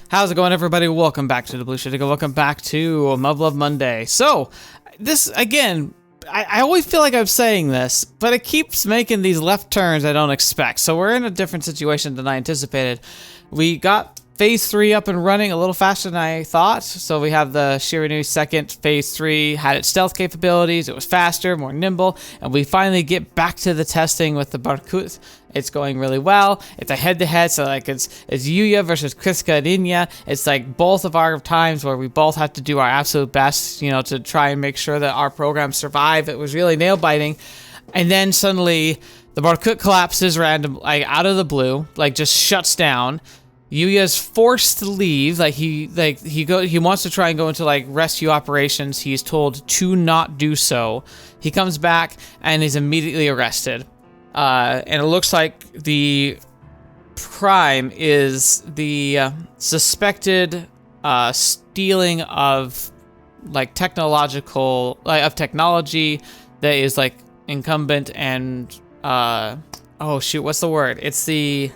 How's it going, everybody? Welcome back to TheBlueShifting. Welcome back to Muv-Luv Monday. So, this, again, I always feel like I'm saying this, but it keeps making these left turns I don't expect. So we're in a different situation than I anticipated. We got Phase 3 up and running a little faster than I thought. So we have the Shirinu second Phase 3, had its stealth capabilities, it was faster, more nimble, and we finally get back to the testing with the Barkut. It's going really well. It's a head-to-head, so like it's Yuuya versus Cryska and Inia. It's like both of our times where we both have to do our absolute best, you know, to try and make sure that our programs survive. It was really nail-biting. And then suddenly the Barkut collapses random, like out of the blue, like just shuts down. Yuuya's forced to leave. He wants to try and go into like rescue operations. He's told to not do so. He comes back and is immediately arrested. And it looks like the crime is the suspected stealing of like technology that is like incumbent and oh shoot, what's the word? It's the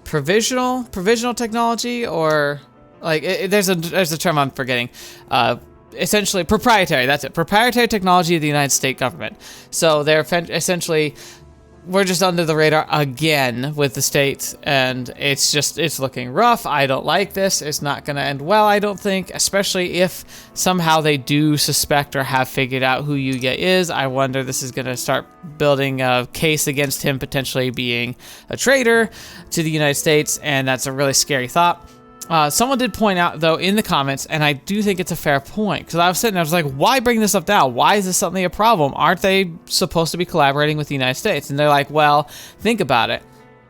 provisional technology, or like there's a term I'm forgetting. Essentially proprietary, that's it, proprietary technology of the United States government. So they're essentially, we're just under the radar again with the states, and it's looking rough. I don't like this. It's not going to end well, I don't think, especially if somehow they do suspect or have figured out who Yuuya is. I wonder this is going to start building a case against him potentially being a traitor to the United States, and that's a really scary thought. Someone did point out, though, in the comments, and I do think it's a fair point, because I was sitting there, I was like, why bring this up now? Why is this suddenly a problem? Aren't they supposed to be collaborating with the United States? And they're like, well, think about it.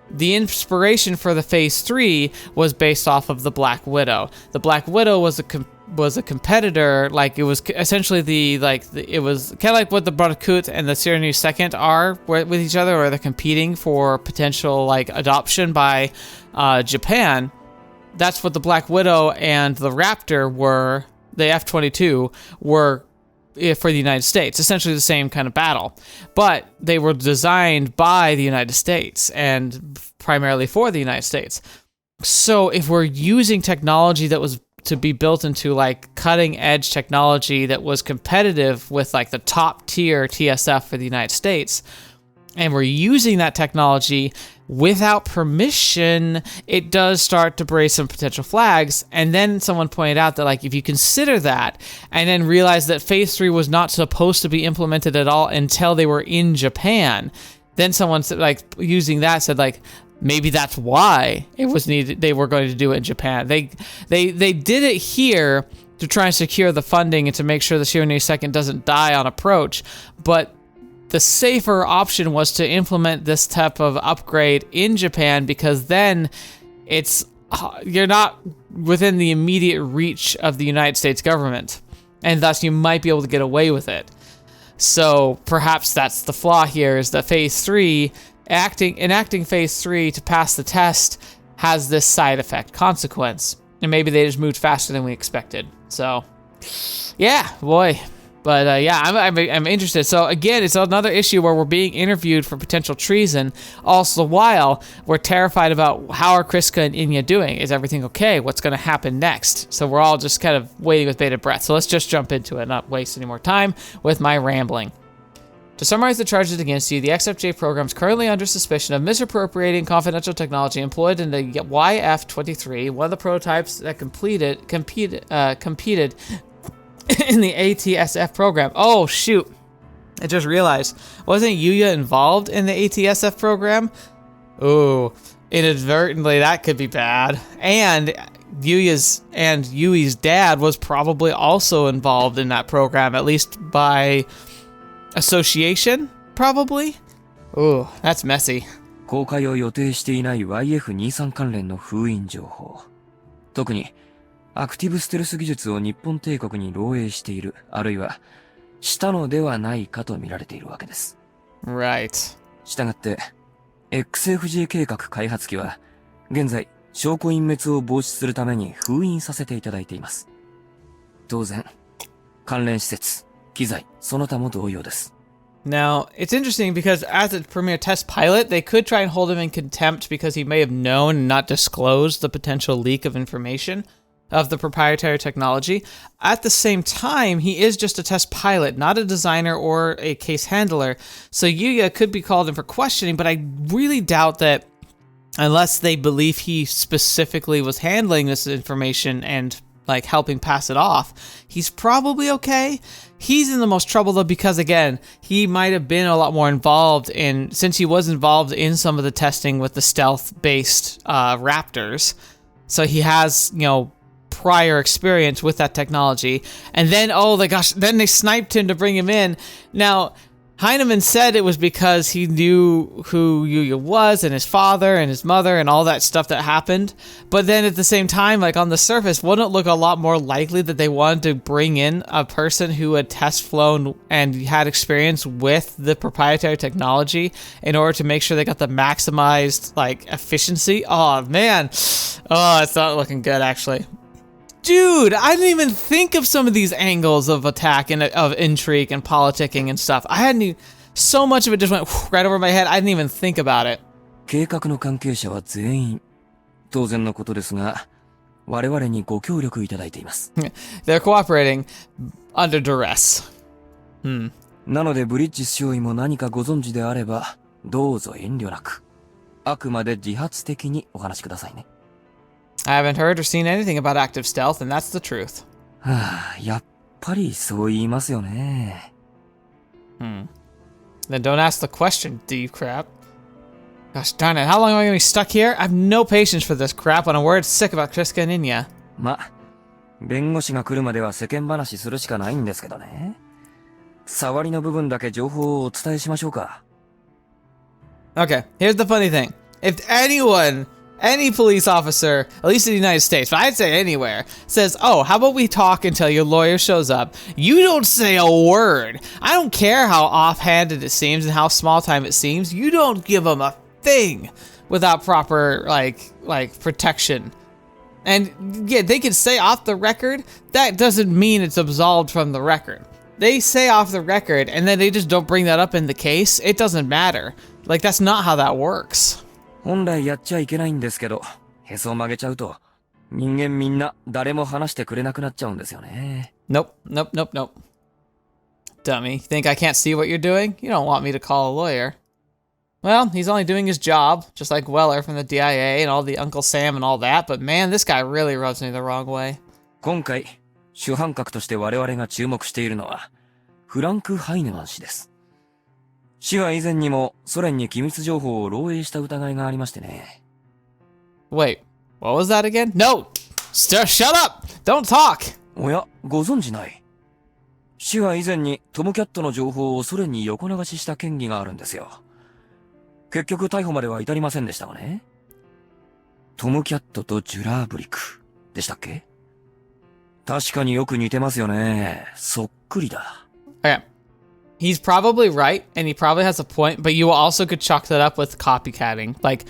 The inspiration for the Phase 3 was based off of the Black Widow. The Black Widow was a competitor, like it was essentially it was kind of like what the Barkut and the Shirinu second are with each other, where they're competing for potential like adoption by Japan. That's what the Black Widow and the Raptor were, the F-22, were for the United States. Essentially the same kind of battle. But they were designed by the United States and primarily for the United States. So if we're using technology that was to be built into like cutting edge technology that was competitive with like the top tier TSF for the United States, and we're using that technology without permission, it does start to raise some potential flags. And then someone pointed out that like if you consider that and then realize that Phase 3 was not supposed to be implemented at all until they were in Japan, then someone said, like using that, said like maybe that's why it was needed. They were going to do it in Japan. They did it here to try and secure the funding and to make sure the Shirinu second doesn't die on approach, but the safer option was to implement this type of upgrade in Japan, because then you're not within the immediate reach of the United States government, and thus you might be able to get away with it. So perhaps that's the flaw here, is that Phase 3, enacting Phase 3 to pass the test has this side effect consequence, and maybe they just moved faster than we expected. So yeah, boy. But yeah, I'm interested. So again, it's another issue where we're being interviewed for potential treason. Also, while we're terrified about how are Cryska and Inia doing? Is everything okay? What's going to happen next? So we're all just kind of waiting with bated breath. So let's just jump into it, not waste any more time with my rambling. To summarize the charges against you, the XFJ program is currently under suspicion of misappropriating confidential technology employed in the YF-23, one of the prototypes that competed in the ATSF program. Oh shoot, I just realized, wasn't Yuuya involved in the ATSF program? Oh, inadvertently, that could be bad. And Yui's dad was probably also involved in that program, at least by association, probably. Oh, that's messy. 公開を予定していない YF23 関連の封印情報。特にアクティブステルス技術を日本帝国に漏洩している、あるいはしたのではないかと見られているわけです。Right. したがって、XFJ 計画開発機は、現在、証拠隠滅を防止するために封印させていただいています。当然、関連施設、機材、その他も同様です。Now, it's interesting because as a premier test pilot, they could try and hold him in contempt because he may have known and not disclosed the potential leak of information of the proprietary technology. At the same time, he is just a test pilot, not a designer or a case handler. So Yuuya could be called in for questioning, but I really doubt that unless they believe he specifically was handling this information and like helping pass it off, he's probably okay. He's in the most trouble though because again, he might have been a lot more involved since he was involved in some of the testing with the stealth-based Raptors. So he has, prior experience with that technology. And then, oh my gosh, then they sniped him to bring him in. Now, Heinemann said it was because he knew who Yuuya was and his father and his mother and all that stuff that happened. But then at the same time, like on the surface, wouldn't it look a lot more likely that they wanted to bring in a person who had test flown and had experience with the proprietary technology in order to make sure they got the maximized like efficiency? Oh man. Oh, it's not looking good actually. Dude, I didn't even think of some of these angles of attack and of intrigue and politicking and stuff. So much of it just went right over my head. I didn't even think about it. 計画の関係者は全員、当然のことですが、我々にご協力いただいています。They're cooperating under duress. なのでブリッジ少尉も何かご存知であれば、どうぞ遠慮なく。あくまで自発的にお話しくださいね。I haven't heard or seen anything about active stealth, and that's the truth. やっぱりそう言いますよね。Then don't ask the question, D crap. Gosh darn it, how long am I going to be stuck here? I have no patience for this crap when I'm worried sick about Cryska and Inia. 弁護士が来るまでは世間話するしかないんですけどね。触りの部分だけ情報をお伝えしましょうか。Okay, here's the funny thing. If any police officer, at least in the United States, but I'd say anywhere, says, oh, how about we talk until your lawyer shows up? You don't say a word. I don't care how offhanded it seems and how small time it seems. You don't give them a thing without proper, like protection. And yeah, they can say off the record. That doesn't mean it's absolved from the record. They say off the record and then they just don't bring that up in the case. It doesn't matter. Like, that's not how that works. 本来やっちゃいけないんですけど、へそを曲げちゃうと、人間みんな誰も話してくれなくなっちゃうんですよね。Nope. Dummy, think I can't see what you're doing? You don't want me to call a lawyer. Well, he's only doing his job, just like Weller from the DIA and all the Uncle Sam and all that, but man, this guy really rubs me the wrong way. 今回、主犯格として我々が注目しているのは、フランク・ハイネマン氏です。氏は以前にもソ連に機密情報を漏洩した疑いがありましてね。Wait, what was that again? No! Shut up! Don't talk! おや、ご存知ない。氏は以前にトムキャットの情報をソ連に横流しした嫌疑があるんですよ。結局逮捕までは至りませんでしたがね。トムキャットとジュラーブリクでしたっけ？確かによく似てますよね。そっくりだ。Okay. He's probably right, and he probably has a point, but you also could chalk that up with copycatting. Like,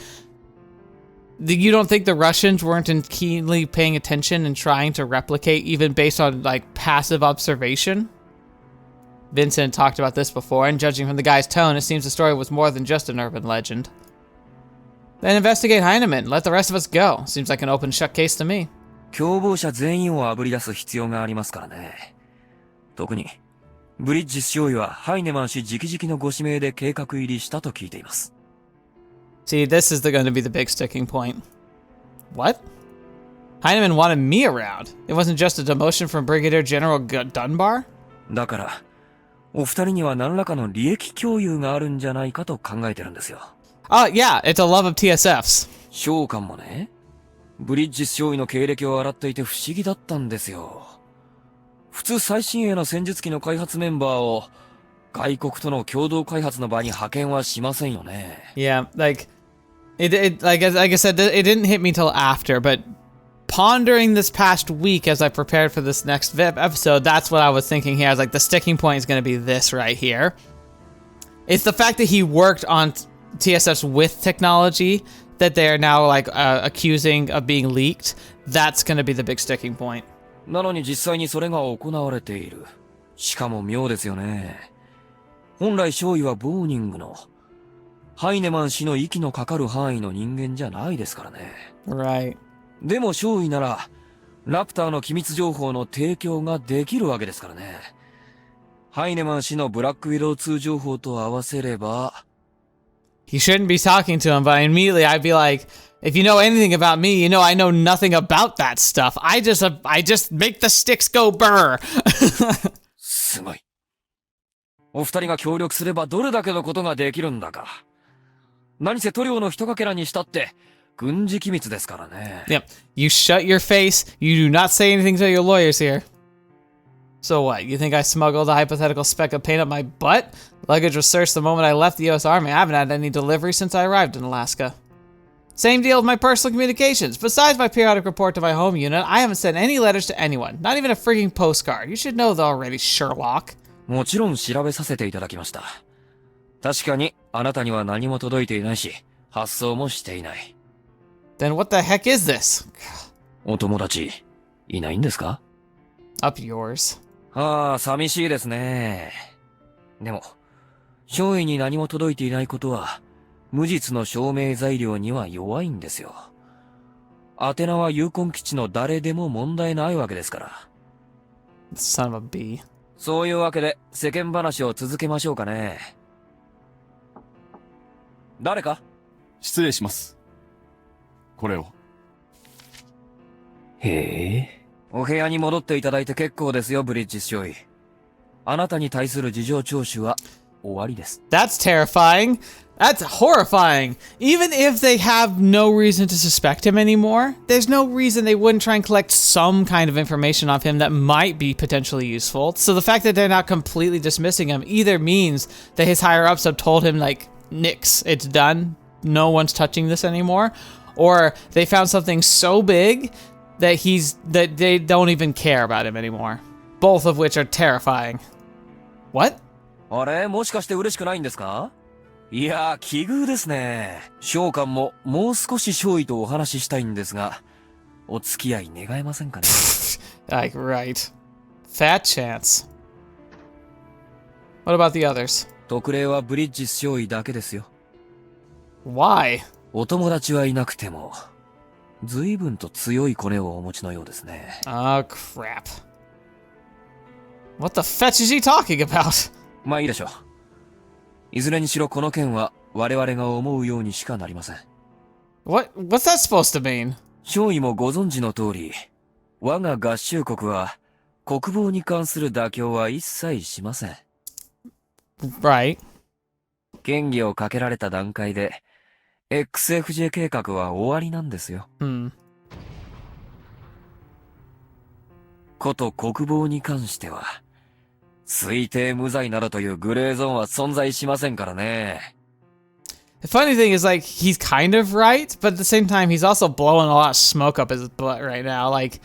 you don't think the Russians weren't keenly paying attention and trying to replicate, even based on, like, passive observation? Vincent talked about this before, and judging from the guy's tone, it seems the story was more than just an urban legend. Then investigate Heinemann. Let the rest of us go. Seems like an open shut case to me. 共謀者全員をあぶり出す必要がありますからね。特に、ブリッジ少尉はハイネマン氏直々のご指名で計画入りしたと聞いています。See, this is going to be the big sticking point. What? Heinemann wanted me around. It wasn't just a demotion from Brigadier General Dunbar? だから、お二人には何らかの利益共有があるんじゃないかと考えてるんですよ。Oh, yeah, it's a love of TSFs. 召喚もね、ブリッジ少尉の経歴を洗っていて不思議だったんですよ。普通最新鋭の戦術機の開発メンバーを外国との共同開発の場に派遣はしませんよね。Yeah, like I said, it didn't hit me till after, but pondering this past week as I prepared for this next episode, that's what I was thinking here. I was like, the sticking point is going to be this right here. It's the fact that he worked on TSFs with technology that they are now like accusing of being leaked. That's going to be the big sticking point. なのに実際にそれが行われている。しかも妙ですよね。本来少尉はボーニングの、ハイネマン氏の息のかかる範囲の人間じゃないですからね。Right. でも少尉なら、ラプターの機密情報の提供ができるわけですからね。ハイネマン氏のブラックウィドウ2情報と合わせれば、He shouldn't be talking to him, but immediately I'd be like, if you know anything about me, you know I know nothing about that stuff. I just make the sticks go burr. すごい。お二人が協力すればどれだけのことができるんだか。何せ塗料の一かけらにしたって、軍事機密ですからね。Yep. You shut your face. You do not say anything to your lawyers here. So what? You think I smuggled a hypothetical speck of paint up my butt? Luggage was searched the moment I left the U.S. Army. I haven't had any delivery since I arrived in Alaska. Same deal with my personal communications. Besides my periodic report to my home unit, I haven't sent any letters to anyone. Not even a freaking postcard. You should know that already, Sherlock. もちろん調べさせていただきました。確かにあなたには何も届いていないし、発送もしていない。Then what the heck is this? お友達、いないんですか？ Up yours. ああ、寂しいですね。でも、少尉に何も届いていないことは、無実の証明材料には弱いんですよ。宛名はユーコン基地の誰でも問題ないわけですから。Son of a bee. そういうわけで世間話を続けましょうかね。誰か？失礼します。これを。へえ。お部屋に戻っていただいて結構ですよ、ブリッジス少尉。あなたに対する事情聴取は終わりです。That's terrifying. That's horrifying. Even if they have no reason to suspect him anymore, there's no reason they wouldn't try and collect some kind of information off him that might be potentially useful. So the fact that they're not completely dismissing him either means that his higher-ups have told him, like, nix, it's done, no one's touching this anymore, or they found something so big that they don't even care about him anymore. Both of which are terrifying. What? あれ、もしかして嬉しくないんですか？いや、奇遇ですね。召喚ももう少し少尉とお話ししたいんですが、お付き合い願えませんかね？ Like, right. Fat chance. What about the others? 特例はブリッジス少尉だけですよ。Why? お友達はいなくても、随分と強いコネをお持ちのようですね。Oh, crap. What the fetch is he talking about? まあいいでしょう。いずれにしろこの件は我々が思うようにしかなりません。What's that supposed to mean? 少尉もご存知の通り、我が合衆国は国防に関する妥協は一切しません。Right. 嫌疑をかけられた段階で、XFJ 計画は終わりなんですよ。こと国防に関しては、推定無罪などというグレーゾーンは存在しませんからね。The funny thing is, like, he's kind of right, but at the same time, he's also blowing a lot of smoke up his butt right now. Like,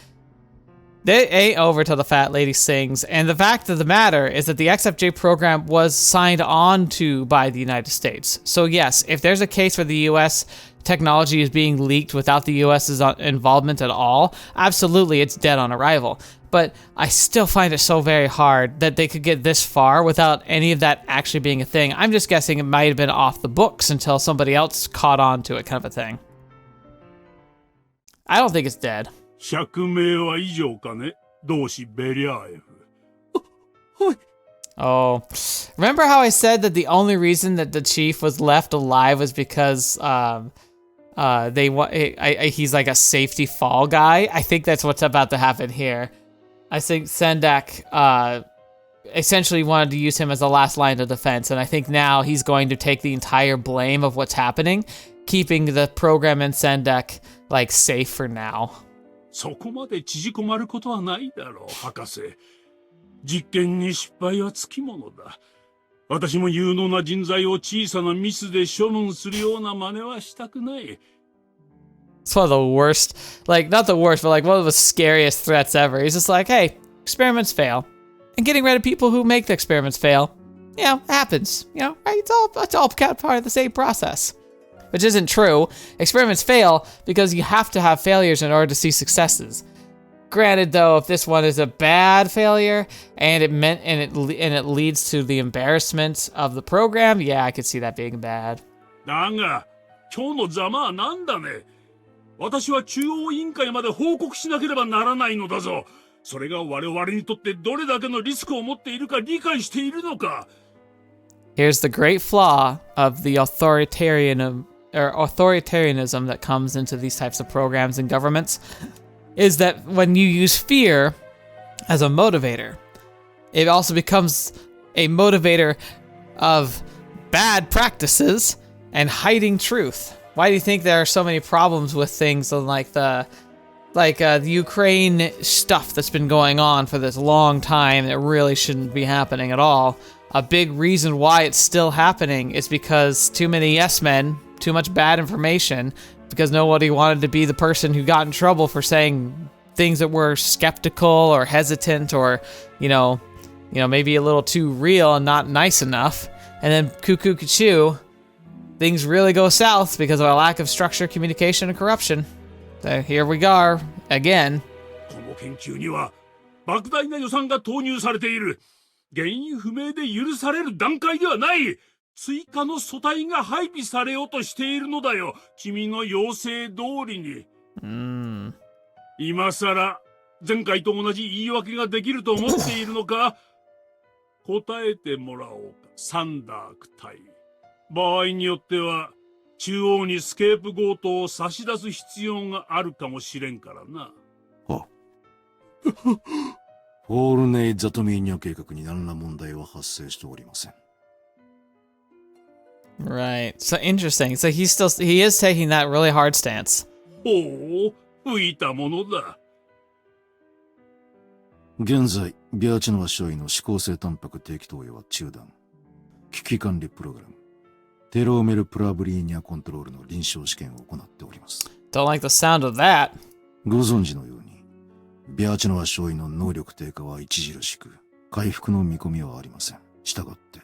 they ain't over till the fat lady sings. And the fact of the matter is that the XFJ program was signed on to by the United States. So yes, if there's a case where the US technology is being leaked without the US's involvement at all, absolutely, it's dead on arrival. But I still find it so very hard that they could get this far without any of that actually being a thing. I'm just guessing it might have been off the books until somebody else caught on to it, kind of a thing. I don't think it's dead. 釈明は以上かね、同志ベリアエフ。Oh, remember how I said that the only reason that the chief was left alive was because he's like a safety fall guy? I think that's what's about to happen here. I think Sendak essentially wanted to use him as the last line of defense, and I think now he's going to take the entire blame of what's happening, keeping the program and Sendak like safe for now. そこまで縮こまることはないだろう、博士。実験に失敗はつきものだ。私も有能な人材を小さなミスで処分するような真似はしたくない。It's one of the worst, like, not the worst, but like one of the scariest threats ever. He's just like, hey, experiments fail. And getting rid of people who make the experiments fail, you know, happens. You know, right? It's all part of the same process. Which isn't true. Experiments fail because you have to have failures in order to see successes. Granted, though, if this one is a bad failure and it leads to the embarrassment of the program, yeah, I could see that being bad. だが、今日のざまはなんだね。私は中央委員会まで報告しなければならないのだぞ。それが我々にとってどれだけのリスクを持っているか理解しているのか。Here's the great flaw of the authoritarianism that comes into these types of programs and governments, is that when you use fear as a motivator, it also becomes a motivator of bad practices and hiding truth. Why do you think there are so many problems with things like the Ukraine stuff that's been going on for this long time that really shouldn't be happening at all? A big reason why it's still happening is because too many yes men, too much bad information, because nobody wanted to be the person who got in trouble for saying things that were skeptical or hesitant or, maybe a little too real and not nice enough. And then cuckoo cuckoo, things really go south because of a lack of structure, communication, and corruption. So here we are again. この研究には莫大な予算が投入されている。原因不明で許される段階ではない。追加の素体が配備されようとしているのだよ。君の要請通りに。今さら前回と同じ言い訳ができると思っているのか？答えてもらおうか、サンダーク隊。場合によっては中央にスケープゴートを差し出す必要があるかもしれんからな。はフォールネイ・ザトミーニャ計画に何ら問題は発生しておりません。Right. So interesting. So he is taking that really hard stance. ほう、吹いたものだ。現在、ビアチェノワ少尉の指向性タンパク定期投与は中断。危機管理プログラム、テローメルプラブリーニャコントロールの臨床試験を行っております。Don't like the sound of that. ご存知のように、ビアチェノワ少尉の能力低下は著しく、回復の見込みはありません。したがって、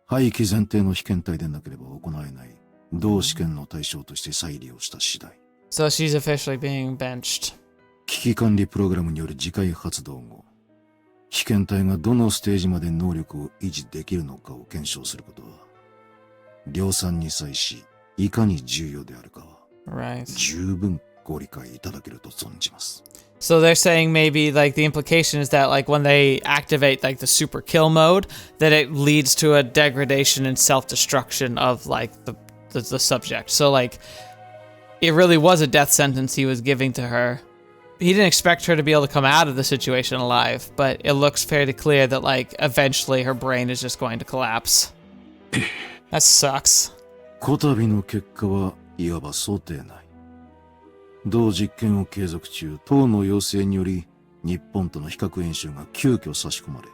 廃棄前提の被験体でなければ行えない、同試験の対象として再利用した次第。So she's officially being benched. 危機管理プログラムによる次回発動後、被験体がどのステージまで能力を維持できるのかを検証することは、量産に際し、いかに重要であるかは、十分ご理解いただけると存じます。So they're saying maybe like the implication is that like when they activate like the super kill mode, that it leads to a degradation and self-destruction of like the subject. So like it really was a death sentence he was giving to her. He didn't expect her to be able to come out of the situation alive, but it looks fairly clear that like eventually her brain is just going to collapse. That sucks. こたびの結果はいわば想定内。同実験を継続中、党の要請により、日本との比較演習が急遽差し込まれ、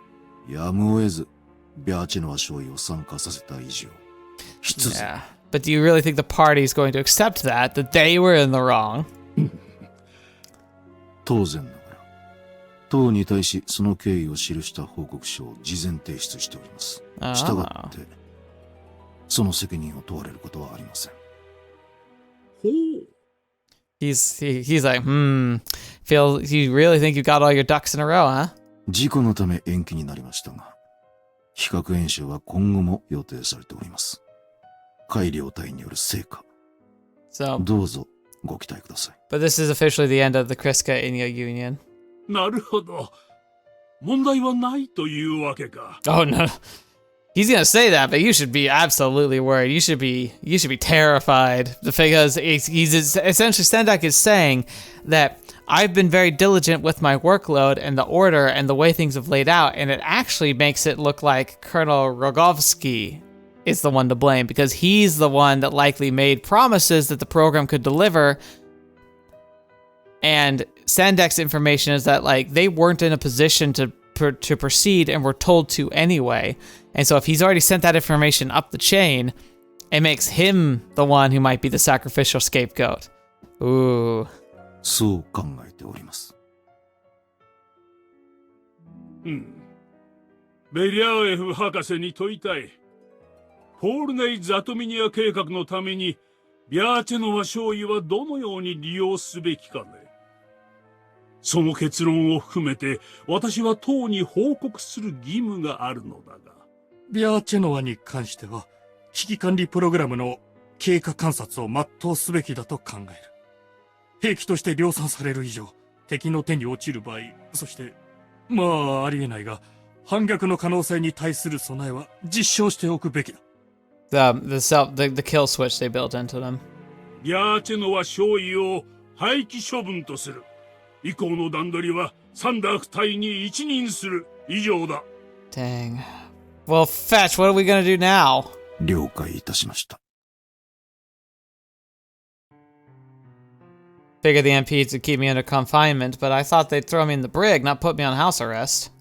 やむを得ず、ビャーチェノワ少尉を参加させた以上、必然。Yeah. But do you really think the party is going to accept that they were in the wrong? 当然ながら、党に対しその経緯を記した報告書を事前提出しております。したがって、その責任を問われることはありません。ほう。He's like, you really think you got all your ducks in a row, huh? 事故のため延期になりましたが、比較演習は今後も予定されております。改良隊による成果。どうぞご期待ください。But this is officially the end of the Cryska and Inia union. なるほど。問題はないというわけか。Oh no. He's gonna say that, but you should be absolutely worried. You should be terrified because he's essentially Stendak is saying that I've been very diligent with my workload and the order and the way things have laid out, and it actually makes it look like Colonel Rogovsky is the one to blame because he's the one that likely made promises that the program could deliver. And Sandek's information is that like they weren't in a position to proceed and were told to anyway. And so if he's already sent that information up the chain, it makes him the one who might be the sacrificial scapegoat. Ooh. そう考えております。ベリアエフ博士に問いたい。ポールネイ・ザトミニア計画のためにビャーチェノワ少尉はどのように利用すべきかね。その結論を含めて、私は党に報告する義務があるのだが。ビアーチェノワに関しては、危機管理プログラムの経過観察を全うすべきだと考える。兵器として量産される以上、敵の手に落ちる場合、そして、まあありえないが、反逆の可能性に対する備えは実証しておくべきだ。The kill switch they built into them. ビアーチェノは少尉を廃棄処分とする。以降の段取りはサンダーク隊に一任する。以上だ。Dang. Well, Fetch, what are we gonna do now? 了解いたしました。Figured the MPs would keep me under confinement, but I thought they'd throw me in the brig, not put me on house arrest.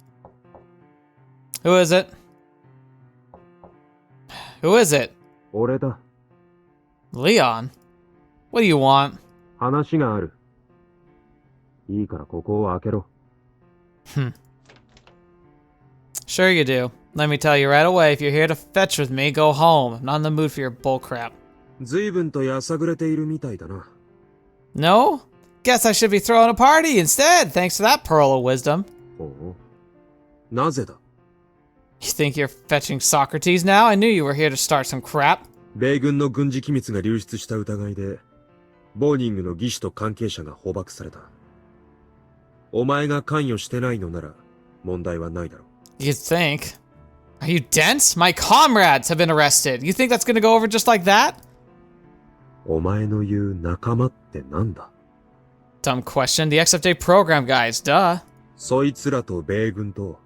Who is it? Who is it? 俺だ。Leon? What do you want? 話がある。いいからここを開けろ。Sure you do. Let me tell you right away, if you're here to fetch with me, go home. I'm not in the mood for your bullcrap. 随分とやさぐれているみたいだな。No? Guess I should be throwing a party instead, thanks to that pearl of wisdom. ほう。なぜだ？ You think you're fetching Socrates now? I knew you were here to start some crap. 米軍の軍事機密が流出した疑いで、ボーニングの技師と関係者が捕獲された。お前が関与してないのなら問題はないだろう。 You'd think. Are you dense? My comrades have been arrested. You think that's gonna go over just like that? お前の言う仲間ってなんだ？ Dumb question. The XFJ program guys, duh. そいつらと米軍と、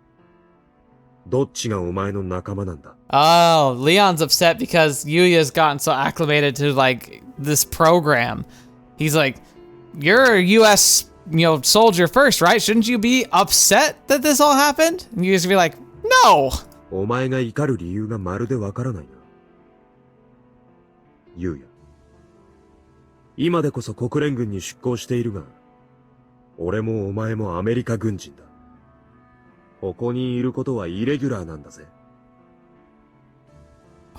どっちがお前の仲間なんだ？ Oh, Leon's upset because Yuuya's gotten so acclimated to, like, this program. He's like, you're a US, soldier first, right? Shouldn't you be upset that this all happened? And Yuuya's be like, no! お前が怒る理由がまるでわからないな。ユウヤ。今でこそ国連軍に出向しているが、俺もお前もアメリカ軍人だ。ここにいることはイレギュラーなんだぜ。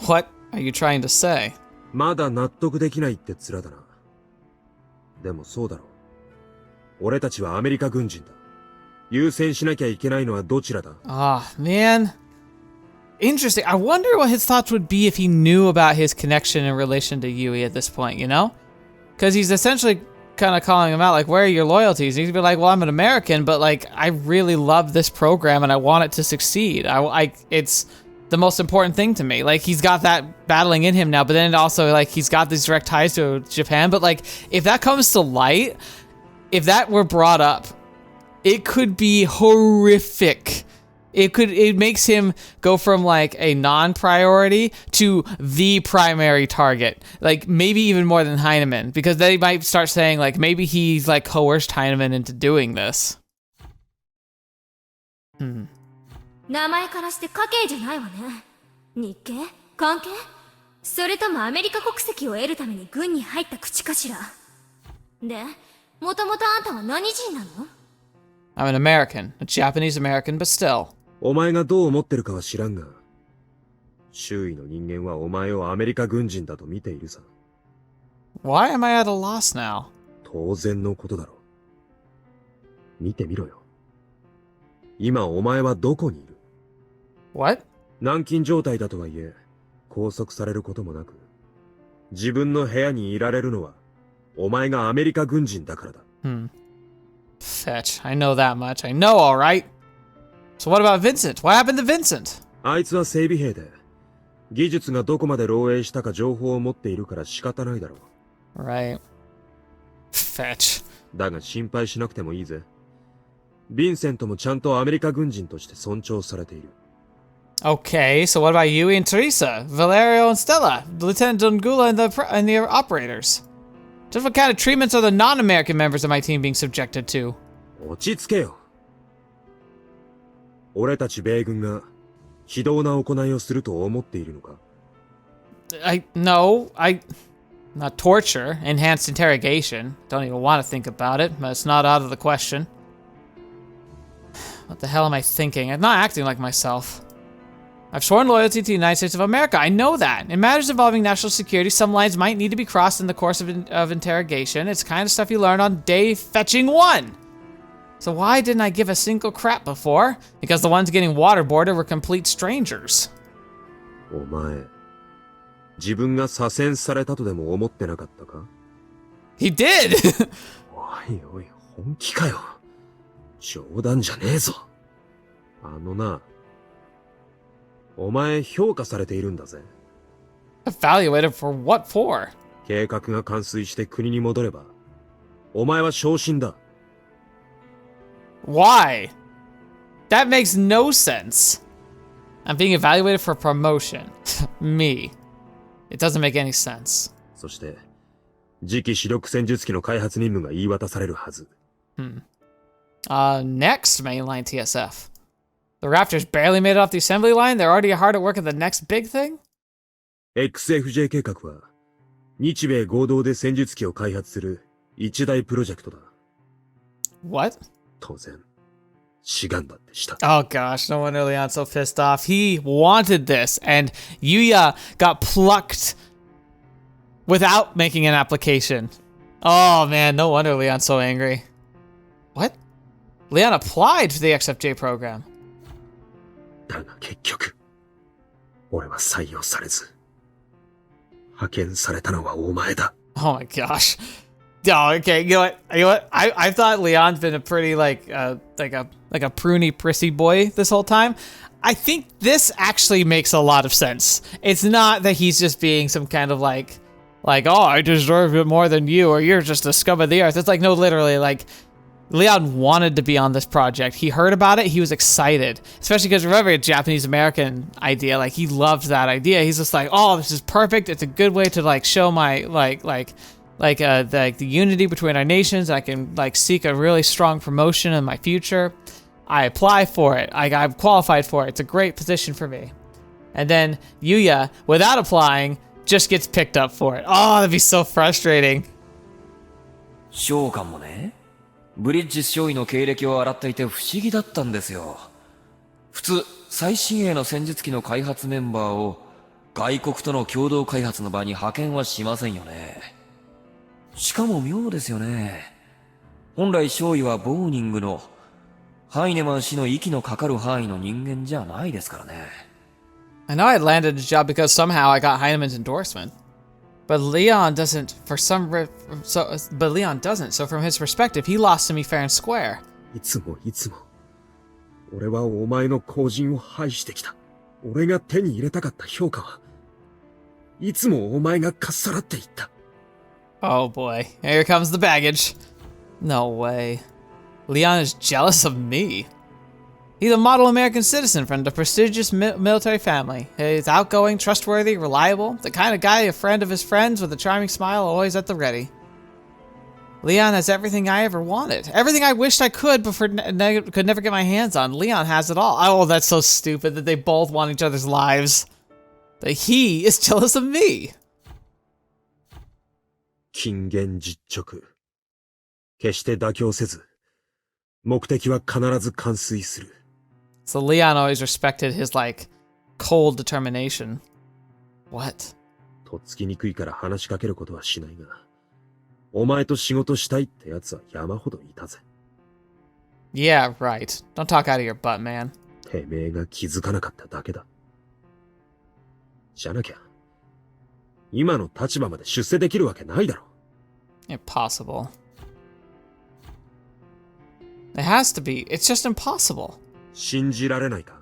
What are you trying to say? まだ納得できないって面だな。でもそうだろう。俺たちはアメリカ軍人だ。優先しなきゃいけないのはどちらだ？ Ah, man. Interesting. I wonder what his thoughts would be if he knew about his connection in relation to Yuuya at this point, you know? Because he's essentially kind of calling him out, like, where are your loyalties? And he'd be like, well, I'm an American, but, like, I really love this program and I want it to succeed. It's the most important thing to me. Like, he's got that battling in him now, but then also, like, he's got these direct ties to Japan. But, like, if that comes to light, if that were brought up, it could be horrific. It makes him go from, like, a non-priority to the primary target. Like, maybe even more than Heinemann. Because they might start saying, like, maybe he's, like, coerced Heinemann into doing this. 名前からして家系じゃないわね。日系？関係？それともアメリカ国籍を得るために軍に入った口かしら。で、もともとあんたは何人なの？ I'm an American. A Japanese American, but still. お前がどう思ってるかは知らんが、周囲の人間はお前をアメリカ軍人だと見ているさ。Why am I at a loss now? 当然のことだろう。見てみろよ。今お前はどこにいる？ What? 軟禁状態だとはいえ、拘束されることもなく、自分の部屋にいられるのは、お前がアメリカ軍人だからだ。Fetch. I know that much. I know, alright. So what about Vincent? What happened to Vincent? あいつは整備兵で、技術がどこまで漏洩したか情報を持っているから仕方ないだろう。Right. Fetch. だが心配しなくてもいいぜ。ヴィンセントもちゃんとアメリカ軍人として尊重されている。Okay, so what about Yuuya and Teresa, Valerio and Stella, Lieutenant Dungula and the operators? Just what kind of treatments are the non-American members of my team being subjected to? 落ち着けよ。俺たち米軍が非道な行いをすると思っているのか？ Not torture, enhanced interrogation. Don't even want to think about it, but it's not out of the question. What the hell am I thinking? I'm not acting like myself. I've sworn loyalty to the United States of America. I know that. In matters involving national security, some lines might need to be crossed in the course of interrogation. It's kind of stuff you learn on day fetching 1. So why didn't I give a single crap before? Because the ones getting waterboarded were complete strangers. お前、自分が左遷されたとでも思ってなかったか？ He did! おいおい、本気かよ。冗談じゃねえぞ。あのな、お前評価されているんだぜ。Evaluated for what for? 計画が完遂して国に戻れば、お前は昇進だ。Why? That makes no sense. I'm being evaluated for promotion. Me. It doesn't make any sense. そして、次期主力戦術機の開発任務が言い渡されるはず。Next mainline TSF. The Raptors barely made it off the assembly line. They're already hard at work at the next big thing? XFJ 計画は、日米合同で戦術機を開発する一大プロジェクトだ。What? 当然、志願だってした。Oh gosh, no wonder Leon's so pissed off. He wanted this, and Yuuya got plucked without making an application. Oh man, no wonder Leon's so angry. What? Leon applied for the XFJ program. だが結局、俺は採用されず、派遣されたのはお前だ。Oh my gosh. Oh, okay, you know what? I thought Leon's been a pretty like a pruny prissy boy this whole time. I think this actually makes a lot of sense. It's not that he's just being some kind of like, oh, I deserve it more than you, or you're just a scum of the earth. It's like, no, literally, like, Leon wanted to be on this project. He heard about it. He was excited, especially because remember, a Japanese-American idea. Like, he loved that idea. He's just like, oh, this is perfect. It's a good way to like show my the unity between our nations. I can like seek a really strong promotion in my future. I apply for it. I'm qualified for it. It's a great position for me. And then Yuuya, without applying, just gets picked up for it. Oh, that'd be so frustrating. 召喚もね、ブリッジス少尉の経歴を洗っていて不思議だったんですよ。普通、最新鋭の戦術機の開発メンバーを外国との共同開発の場に派遣はしませんよね。しかも妙ですよね。本来少尉はボーニングのハイネマン氏の息のかかる範囲の人間じゃないですからね。I know I landed a job because somehow I got Heinemann's endorsement. But Leon doesn't, but Leon doesn't, so from his perspective, he lost to me fair and square. いつも、俺はお前の後陣を排してきた。俺が手に入れたかった評価は、いつもお前がかっさらっていった。Oh boy, here comes the baggage. No way. Leon is jealous of me. He's a model American citizen from the prestigious military family. He's outgoing, trustworthy, reliable, the kind of guy, a friend of his friends with a charming smile, always at the ready. Leon has everything I ever wanted. Everything I wished I could could never get my hands on. Leon has it all. Oh, that's so stupid that they both want each other's lives. But he is jealous of me. 謹厳実直。決して妥協せず、目的は必ず完遂する。So Leon always respected his, like, cold determination. What? とっつきにくいから話しかけることはしないが、お前と仕事したいってやつは山ほどいたぜ。Yeah, right. Don't talk out of your butt, man. てめえが気づかなかっただけだ。じゃなきゃ、今の立場まで出世できるわけないだろ。Impossible. It has to be. It's just impossible. 信じられないか？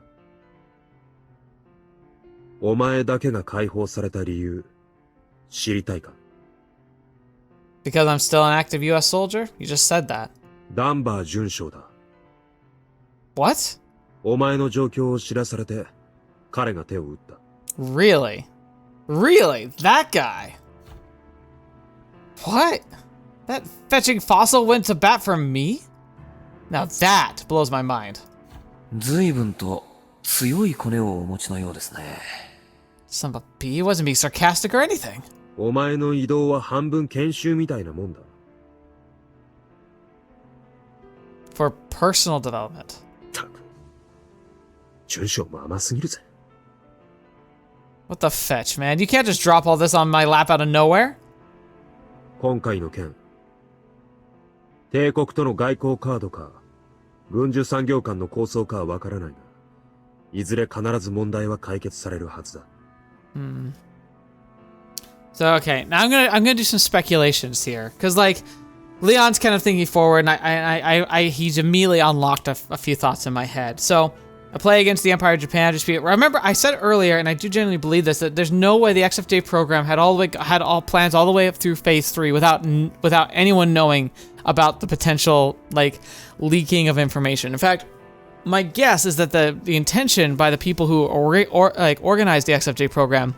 お前だけが解放された理由、知りたいか？ Because I'm still an active US soldier? You just said that. ダンバー准将だ。What? お前の状況を知らされて、彼が手を打った。Really? Really? That guy? What? That fetching fossil went to bat for me? Now that blows my mind. 随分と強いコネをお持ちのようですね。Son of a B wasn't being sarcastic or anything. お前の移動は半分研修みたいなもんだ。For personal development. たく、准将も甘すぎるぜ。What the fetch, man? You can't just drop all this on my lap out of nowhere? 今回の件、帝国との外交カードか、軍需産業間の構想かはわからないが、いずれ必ず問題は解決されるはずだ。So okay, now I'm gonna do some speculations here, because like Leon's kind of thinking forward, and he's immediately unlocked a few thoughts in my head. So I play against the Empire of Japan. Just remember, I said earlier, and I do genuinely believe this, that there's no way the XFJ program had all plans all the way up through Phase 3 without anyone knowing about the potential like leaking of information. In fact, my guess is that the intention by the people who organized the XFJ program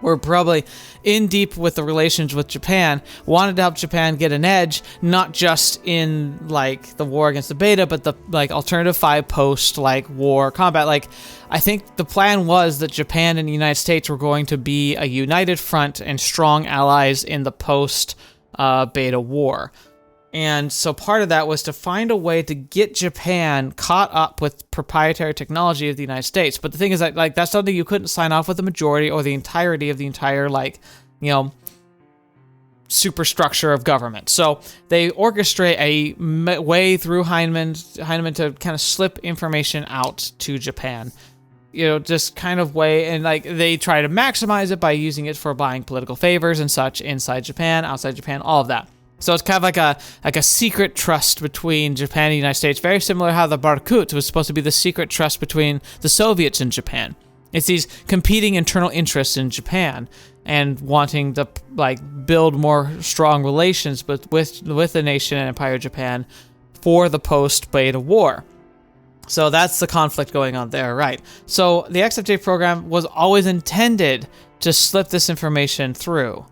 were probably in deep with the relations with Japan, wanted to help Japan get an edge, not just in like the war against the Beta, but the like alternative 5 post like war combat. Like I think the plan was that Japan and the United States were going to be a united front and strong allies in the post Beta war. And so part of that was to find a way to get Japan caught up with proprietary technology of the United States. But the thing is that like that's something you couldn't sign off with the majority or the entirety of the entire like, you know, superstructure of government. So they orchestrate a way through Heinemann to kind of slip information out to Japan. You know, just kind of way, and like they try to maximize it by using it for buying political favors and such inside Japan, outside Japan, all of that. So it's kind of like a secret trust between Japan and the United States, very similar to how the Barkut was supposed to be the secret trust between the Soviets and Japan. It's these competing internal interests in Japan and wanting to like build more strong relations with the nation and Empire of Japan for the post-Beta war. So that's the conflict going on there, right? So the XFJ program was always intended to slip this information through.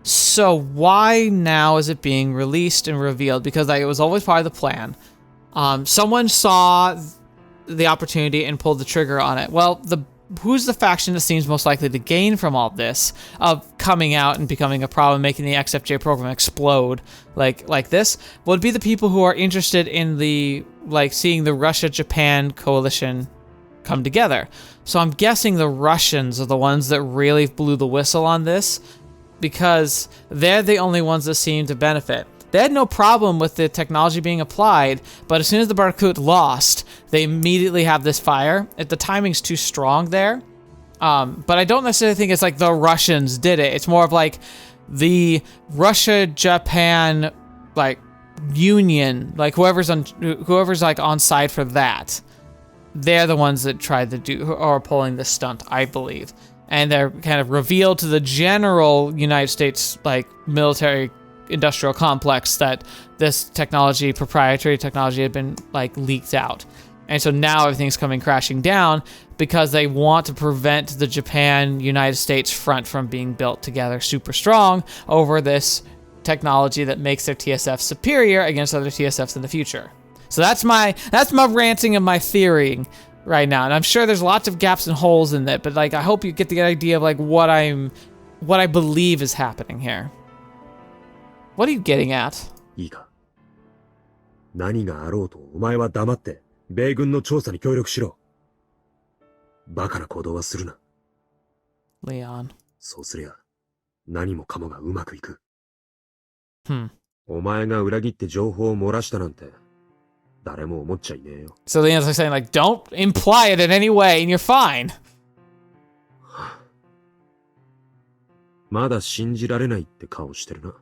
So why now is it being released and revealed? Because like, it was always part of the plan. Someone saw the opportunity and pulled the trigger on it. Well, who's the faction that seems most likely to gain from all this of coming out and becoming a problem, making the XFJ program explode like this? Would be the people who are interested in the like seeing the Russia-Japan coalition come together. So I'm guessing the Russians are the ones that really blew the whistle on this, because they're the only ones that seem to benefit. They had no problem with the technology being applied, but as soon as the Barkut lost, they immediately have this fire. The timing's too strong there. But I don't necessarily think it's like the Russians did it. It's more of like the Russia-Japan like union, like whoever's like on side for that. They're the ones that tried to do or pulling this stunt, I believe. And they're kind of revealed to the general United States like military industrial complex that this technology, proprietary technology, had been like leaked out. And so now everything's coming crashing down because they want to prevent the Japan-United States front from being built together super strong over this technology that makes their TSF superior against other TSFs in the future. So that's my ranting and my theorying right now, and I'm sure there's lots of gaps and holes in it, but like I hope you get the idea of like what I believe is happening here. What are you getting at? いいか。何があろうとお前は黙って米軍の調査に協力しろ。バカな行動はするな。Leon. そうすりゃ何もかもがうまくいく。お前が裏切って情報を漏らしたなんて。誰も思っちゃいねえよ。So Leon's like saying like, don't imply it in any way and you're fine. まだ信じられないって顔してるな。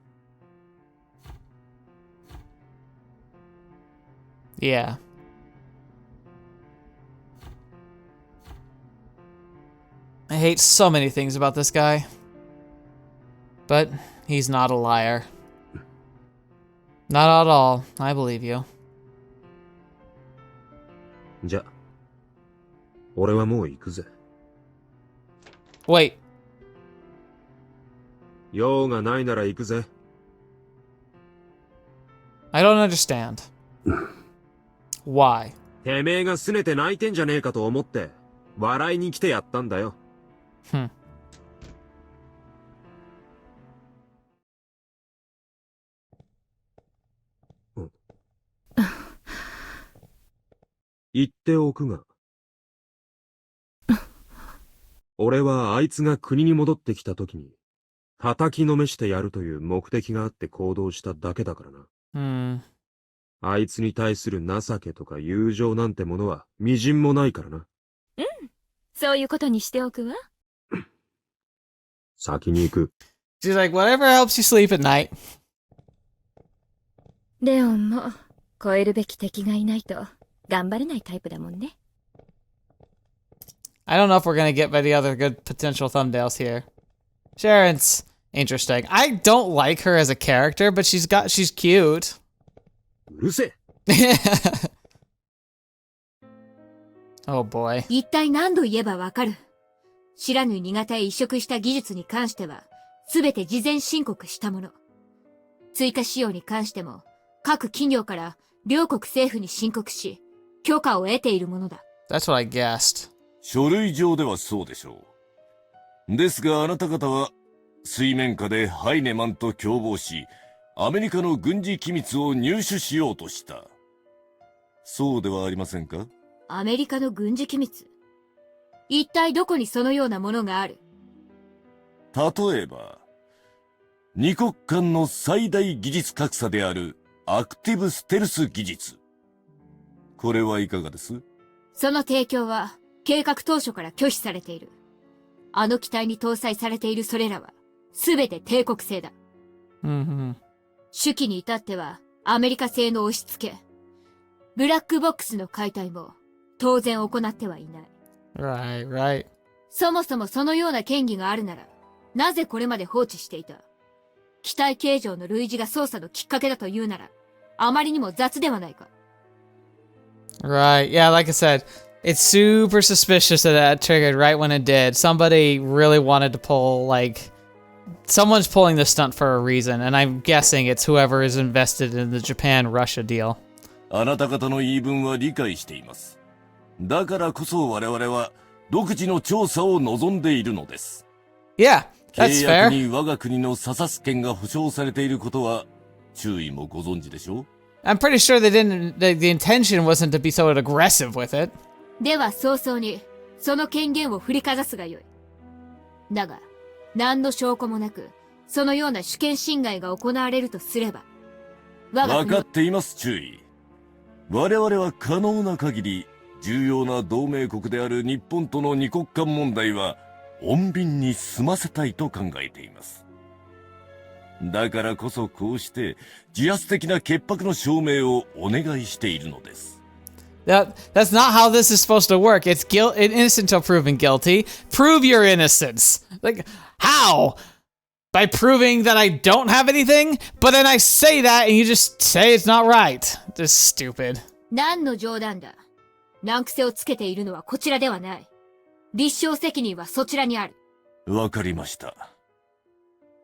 Yeah. I hate so many things about this guy. But he's not a liar. Not at all. I believe you. じゃ、俺はもう行くぜ。Wait. 用がないなら行くぜ。I don't understand. Why? てめえが拗ねて泣いてんじゃねえかと思って、笑いに来てやったんだよ。言っておくが、俺はあいつが国に戻ってきた時に、叩きのめしてやるという目的があって行動しただけだからな。あいつに対する情けとか友情なんてものは微塵もないからな。うん。そういうことにしておくわ。先に行く。She's like, whatever helps you sleep at night. レオンも超えるべき敵がいないと頑張れないタイプだもんね。I don't know if we're gonna get by the other good potential thumbnails here. Sharon's interesting. I don't like her as a character, but she's cute. うるせえ。Oh boy. 一体何度言えばわかる。知らぬ苦手へ移植した技術に関しては、すべて事前申告したもの。追加使用に関しても、各企業から両国政府に申告し、許可を得ているものだ。That's what I guessed. 書類上ではそうでしょう。ですがあなた方は、水面下でハイネマンと共謀し、アメリカの軍事機密を入手しようとした。そうではありませんか？アメリカの軍事機密？一体どこにそのようなものがある？例えば、二国間の最大技術格差であるアクティブステルス技術。これはいかがです？その提供は計画当初から拒否されている。あの機体に搭載されているそれらは全て帝国製だ。Mm-hmm. 手記に至ってはアメリカ製の押し付け。ブラックボックスの解体も当然行ってはいない。Right, right. そもそもそのような権利があるなら、なぜこれまで放置していた？機体形状の類似が捜査のきっかけだというなら、あまりにも雑ではないか。Right, yeah, like I said, it's super suspicious that that triggered right when it did. Somebody really wanted to pull, like, someone's pulling this stunt for a reason, and I'm guessing it's whoever is invested in the Japan-Russia deal. あなた方の言い分は理解しています。だからこそ我々は独自の調査を望んでいるのです。Yeah, that's 契約 fair. に我が国の査察権が保障されていることは注意もご存知でしょう？ I'm pretty sure they didn't. The intention wasn't to be so aggressive with it. では早々に、その権限を振りかざすがよい。だが、何の証拠もなく、そのような主権侵害が行われるとすれば、分かっています、注意。我々は可能な限り、重要な同盟国である日本との二国間問題は、穏便に済ませたいと考えています。だからこそこうして、自発的な潔白の証明をお願いしているのです。That's not how this is supposed to work. It's innocent until proven guilty. Prove your innocence. Like, how? By proving that I don't have anything? But then I say that and you just say it's not right. This is stupid. 何の冗談だ。難癖をつけているのはこちらではない。立証責任はそちらにある。わかりました。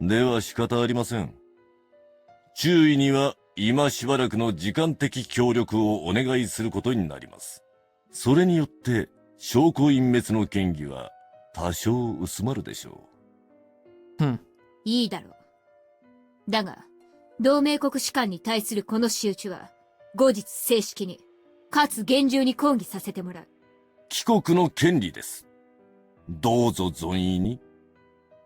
では仕方ありません。注意には今しばらくの時間的協力をお願いすることになります。それによって証拠隠滅の嫌疑は多少薄まるでしょう。いいだろう。だが、同盟国士官に対するこの仕打ちは、後日正式に、かつ厳重に抗議させてもらう。帰国の権利です。どうぞ存意に。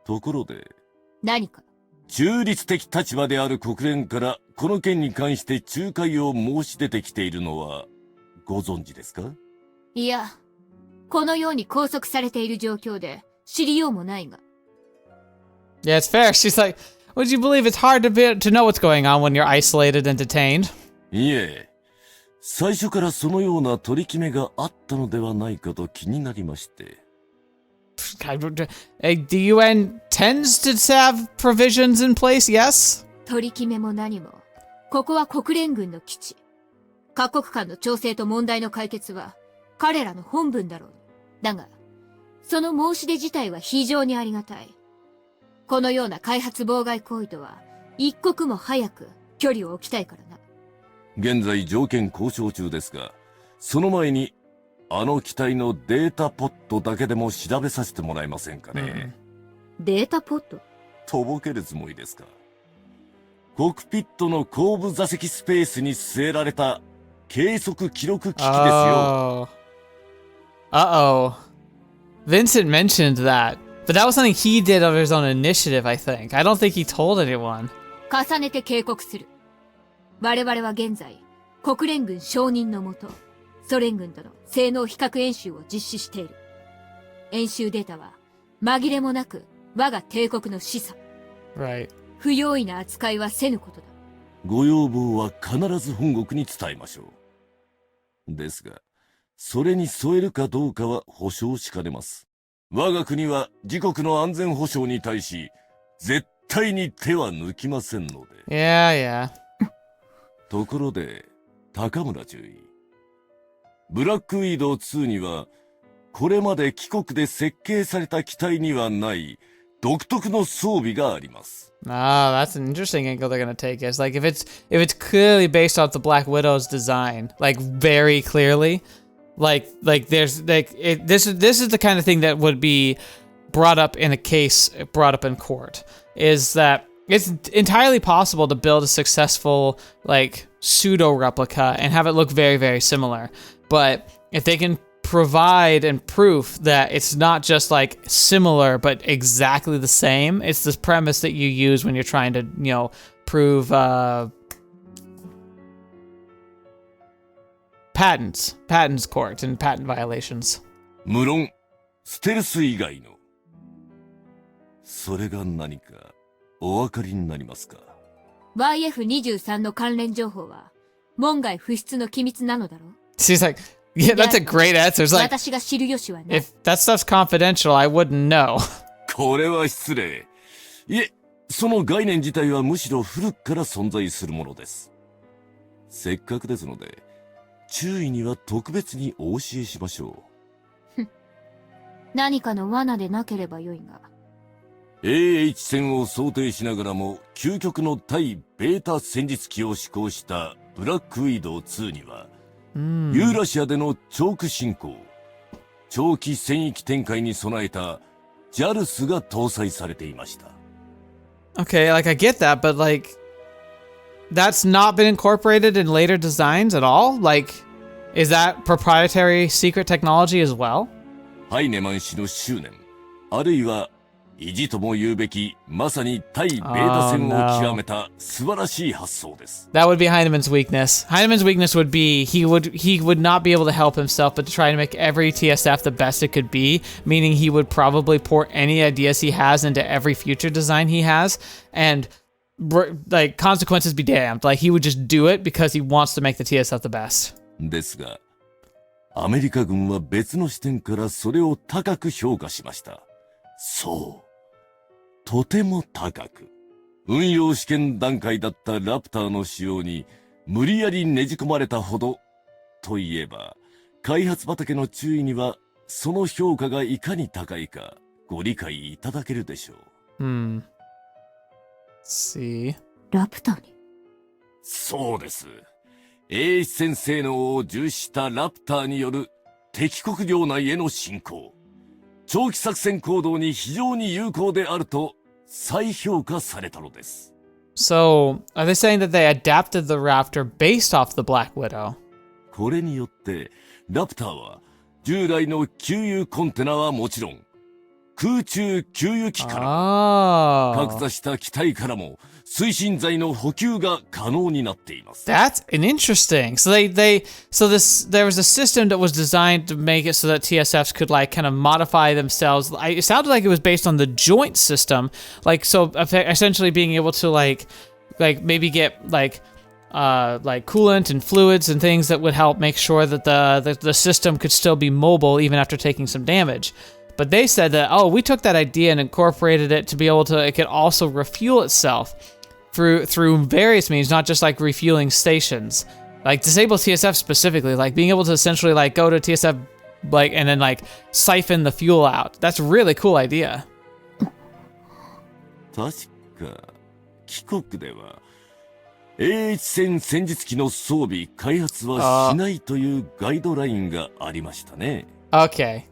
ところで、何か？中立的立場である国連からこの件に関して仲介を申し出てきているのはご存知ですか？いや、このように拘束されている状況で知りようもないが。Yeah, it's fair. She's like, would you believe it's hard to know what's going on when you're isolated and detained? いえ、最初からそのような取り決めがあったのではないかと気になりまして。The UN tends to have provisions in place, yes? 取り決めも何も、ここは国連軍の基地。各国間の調整と問題の解決は、彼らの本分だろう。だが、その申し出自体は非常にありがたい。このような開発妨害行為とは、一刻も早く距離を置きたいからな。現在条件交渉中ですが、その前に、あの機体のデータポットだけでも調べさせてもらえませんかね。データポット？とぼけるつもりですか。コックピットの後部座席スペースに据えられた計測記録機器ですよ。Uh-oh. Vincent mentioned that, but that was something he did of his own initiative, I think. I don't think he told anyone. 重ねて警告する。我々は現在、国連軍承認のもと、ソ連軍との性能比較演習を実施している。演習データは紛れもなく我が帝国の資産。Right. 不用意な扱いはせぬことだ。ご要望は必ず本国に伝えましょう。ですが、それに添えるかどうかは保証しかねます。我が国は自国の安全保障に対し、絶対に手は抜きませんので。Yeah. ところで、高村中尉。ブラックウィドウ2には、これまで帰国で設計された機体にはない独特の装備があります。Ah, that's an interesting angle they're gonna take. Is like if it's clearly based off the Black Widow's design, like very clearly, like there's like this is the kind of thing that would be brought up in a case, brought up in court. Is that it's entirely possible to build a successful like pseudo replica and have it look very, very similar. But if they can provide and proof that it's not just like similar but exactly the same, it's this premise that you use when you're trying to, you know, prove patents court and patent violations. 無論、ステルス以外の。それが何かお分かりになりますか？ YF23 の関連情報は門外不出の機密なのだろう。 She's like, yeah, that's a great answer. It's like, 私が知る由はない。 if that stuff's confidential, I wouldn't know. これは失礼。いえ、その概念自体はむしろ古くから存在するものです。せっかくですので、注意には特別にお教えしましょう。何かの罠でなければよいが。AH 戦を想定しながらも、究極の対ベータ戦術機を施行したブラックウィドウ2には、ユーラシアでのチョーク進行、長期戦域展開に備えた JALS が搭載されていました。Okay, like I get that, but like that's not been incorporated in later designs at all? Like, is that proprietary secret technology as well? ハイネマン氏の執念、あるいは意地とも言うべき、まさに対ベータ戦を極めた素晴らしい発想です。That would be Heinemann's weakness. Heinemann's weakness would be he would not be able to help himself, but to try to make every TSF the best it could be, meaning he would probably port any ideas he has into every future design he has, and like consequences be damned. Like he would just do it because he wants to make the TSF the best. ですが、アメリカ軍は別の視点からそれを高く評価しました。そう。とても高く、運用試験段階だったラプターの使用に無理やりねじ込まれたほど、といえば、開発畑の注意にはその評価がいかに高いかご理解いただけるでしょう。See. ラプターに？そうです。英一戦性能を重視したラプターによる敵国領内への侵攻。長期作戦行動に非常に有効であると再評価されたのです。So, are they saying that they adapted the Raptor based off the Black Widow? これによって、ラプターは従来の給油コンテナはもちろん、空中給油機からも、格座した機体からも推進剤の補給が可能になっています。That's an interesting. So there was a system that was designed to make it so that TSFs could like kind of modify themselves. It sounded like it was based on the joint system, like so essentially being able to like maybe get like coolant and fluids and things that would help make sure that the system could still be mobile even after taking some damage. But they said that, oh, we took that idea and incorporated it to be able to, it could also refuel itself through various means, not just like refueling stations. Like disable TSF specifically, like being able to essentially like go to TSF like and then like siphon the fuel out. That's a really cool idea. 確か、帰国では、AH 戦戦術機の装備開発はしないというガイドラインがありましたね。Okay.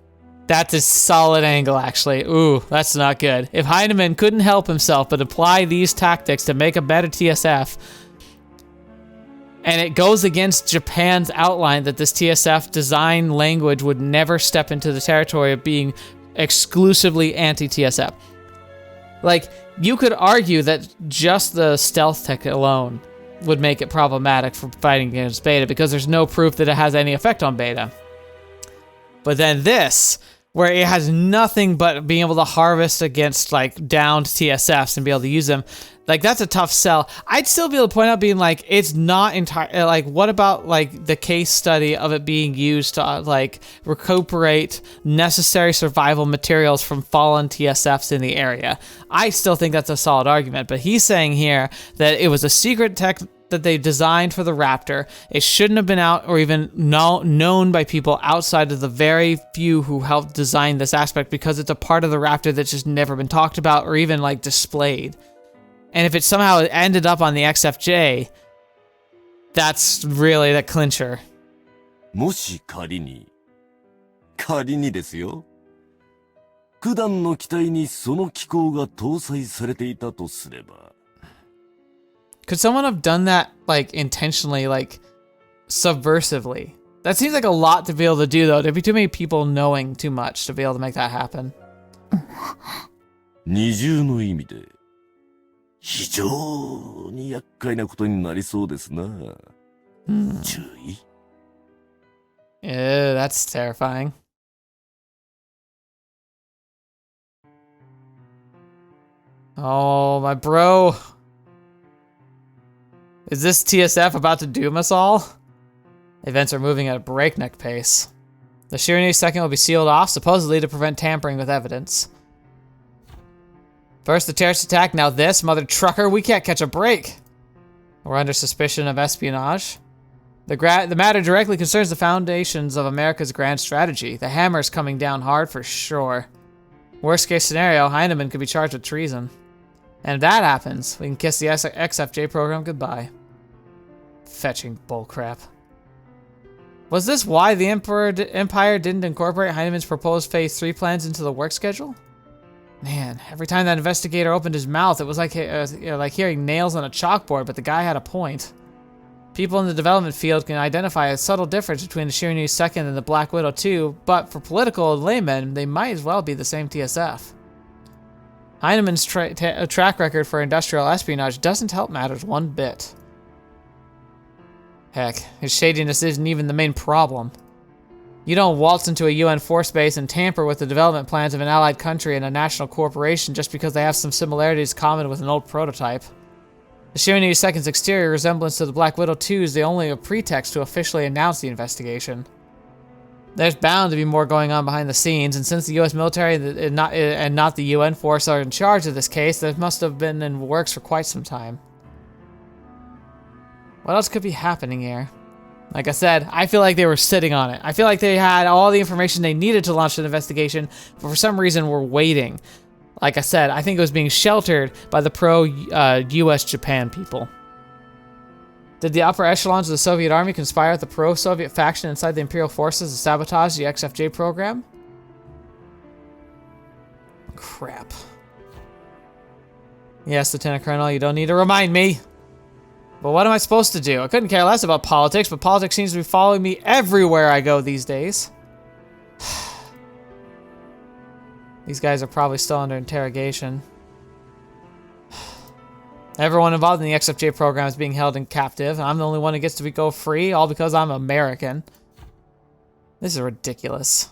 That's a solid angle, actually. Ooh, that's not good. If Heinemann couldn't help himself but apply these tactics to make a better TSF, and it goes against Japan's outline that this TSF design language would never step into the territory of being exclusively anti-TSF. Like, you could argue that just the stealth tech alone would make it problematic for fighting against Beta because there's no proof that it has any effect on Beta. But then this, where it has nothing but being able to harvest against like downed TSFs and be able to use them, like that's a tough sell. I'd still be able to point out being like, it's not entire, like what about like the case study of it being used to like recuperate necessary survival materials from fallen TSFs in the area? I still think that's a solid argument, but he's saying here that it was a secret tech that they designed for the Raptor. It shouldn't have been out or even known by people outside of the very few who helped design this aspect because it's a part of the Raptor that's just never been talked about or even like displayed. And if it somehow ended up on the XFJ, that's really the clincher. もし仮にですよ。九段の機体にその機構が搭載されていたとすれば。Could someone have done that, like, intentionally, like, subversively? That seems like a lot to be able to do, though. There'd be too many people knowing too much to be able to make that happen. 二重の意味で、非常に厄介なことになりそうですな。注意。Ew, that's terrifying. Oh, my bro. Is this TSF about to doom us all? Events are moving at a breakneck pace. The Shirinui second will be sealed off, supposedly to prevent tampering with evidence. First the terrorist attack, now this, mother trucker, we can't catch a break. We're under suspicion of espionage. The matter directly concerns the foundations of America's grand strategy. The hammer's coming down hard for sure. Worst case scenario, Heinemann could be charged with treason. And if that happens, we can kiss the XFJ program goodbye. Fetching bullcrap. Was this why the Empire didn't incorporate Heinemann's proposed Phase 3 plans into the work schedule? Man, every time that investigator opened his mouth, it was like, like hearing nails on a chalkboard, but the guy had a point. People in the development field can identify a subtle difference between the Shirinui second and the Black Widow 2, but for political laymen, they might as well be the same TSF. Heinemann's track record for industrial espionage doesn't help matters one bit. Heck, his shadiness isn't even the main problem. You don't waltz into a UN force base and tamper with the development plans of an allied country and a national corporation just because they have some similarities common with an old prototype. The Shirinui 2nd's exterior resemblance to the Black Widow 2 is the only pretext to officially announce the investigation. There's bound to be more going on behind the scenes, and since the US military and not the UN force are in charge of this case, that must have been in works for quite some time. What else could be happening here? Like I said, I feel like they were sitting on it. I feel like they had all the information they needed to launch an investigation, but for some reason were waiting. Like I said, I think it was being sheltered by the pro-US-Japan people. Did the upper echelons of the Soviet army conspire with the pro-Soviet faction inside the Imperial forces to sabotage the XFJ program? Crap. Yes, Lieutenant Colonel, you don't need to remind me. But what am I supposed to do? I couldn't care less about politics, but politics seems to be following me everywhere I go these days. These guys are probably still under interrogation. Everyone involved in the XFJ program is being held in captive. I'm the only one who gets to go free, all because I'm American. This is ridiculous.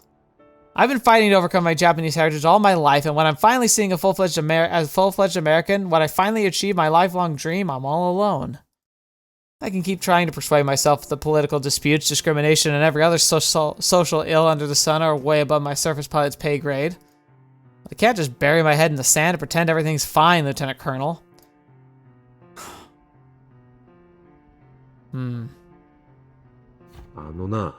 I've been fighting to overcome my Japanese heritage all my life, and when I'm finally seeing a full-fledged American, when I finally achieve my lifelong dream, I'm all alone. I can keep trying to persuade myself that political disputes, discrimination, and every other social ill under the sun are way above my surface pilot's pay grade. I can't just bury my head in the sand and pretend everything's fine, Lieutenant Colonel. あのな、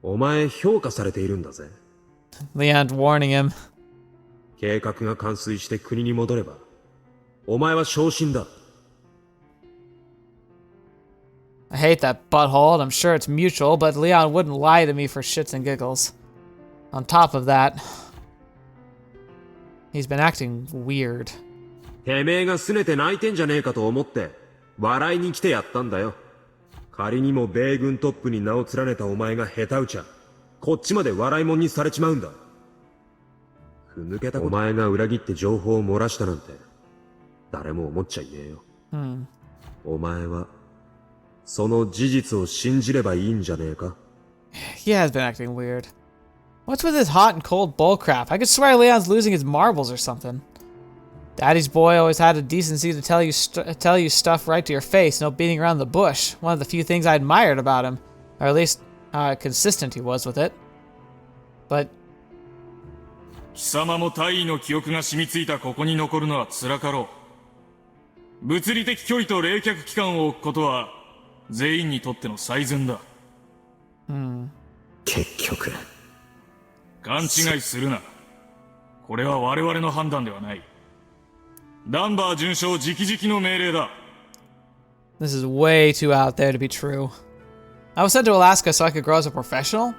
お前評価されているんだぜ。Leon's warning him. 計画が完遂して国に戻れば、お前は昇進だ。I hate that butthole, and I'm sure it's mutual, but Leon wouldn't lie to me for shits and giggles. On top of that, he's been acting weird. てめえが拗ねて泣いてんじゃねえかと思って、笑いに来てやったんだよ。仮にも米軍トップに名を連ねたお前が下手打ちゃ、こっちまで笑いもんにされちまうんだ。ふぬけたお前が裏切って情報を漏らしたなんて、誰も思っちゃいねえよ。お前は、その事実を信じればいいんじゃねえか? He has been acting weird. What's with this hot and cold bull crap? I could swear Leon's losing his marbles or something. Daddy's boy always had a decency to tell you stuff right to your face, no beating around the bush. One of the few things I admired about him. Or at least how consistent he was with it. But... 貴様も大尉の記憶が染みついたここに残るのは辛かろう。物理的距離と冷却期間を置くことは全員にとっての最善だ。結局。勘違いするな。これは我々の判断ではない。ダンバー准将直々の命令だ。This is way too out there to be true. I was sent to Alaska so I could grow as a professional?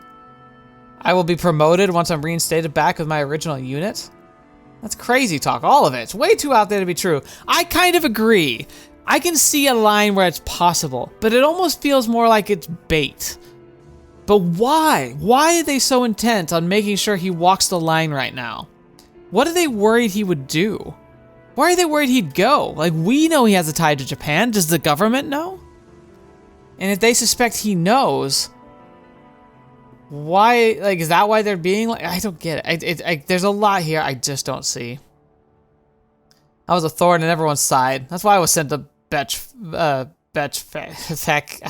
I will be promoted once I'm reinstated back with my original unit? That's crazy talk, all of it. It's way too out there to be true. I kind of agree. I can see a line where it's possible, but it almost feels more like it's bait. But why? Why are they so intent on making sure he walks the line right now? What are they worried he would do? Why are they worried he'd go? Like, we know he has a tie to Japan. Does the government know? And if they suspect he knows, why, like, is that why they're being like, I don't get it. There's a lot here I just don't see. I was a thorn in everyone's side. That's why I was sent to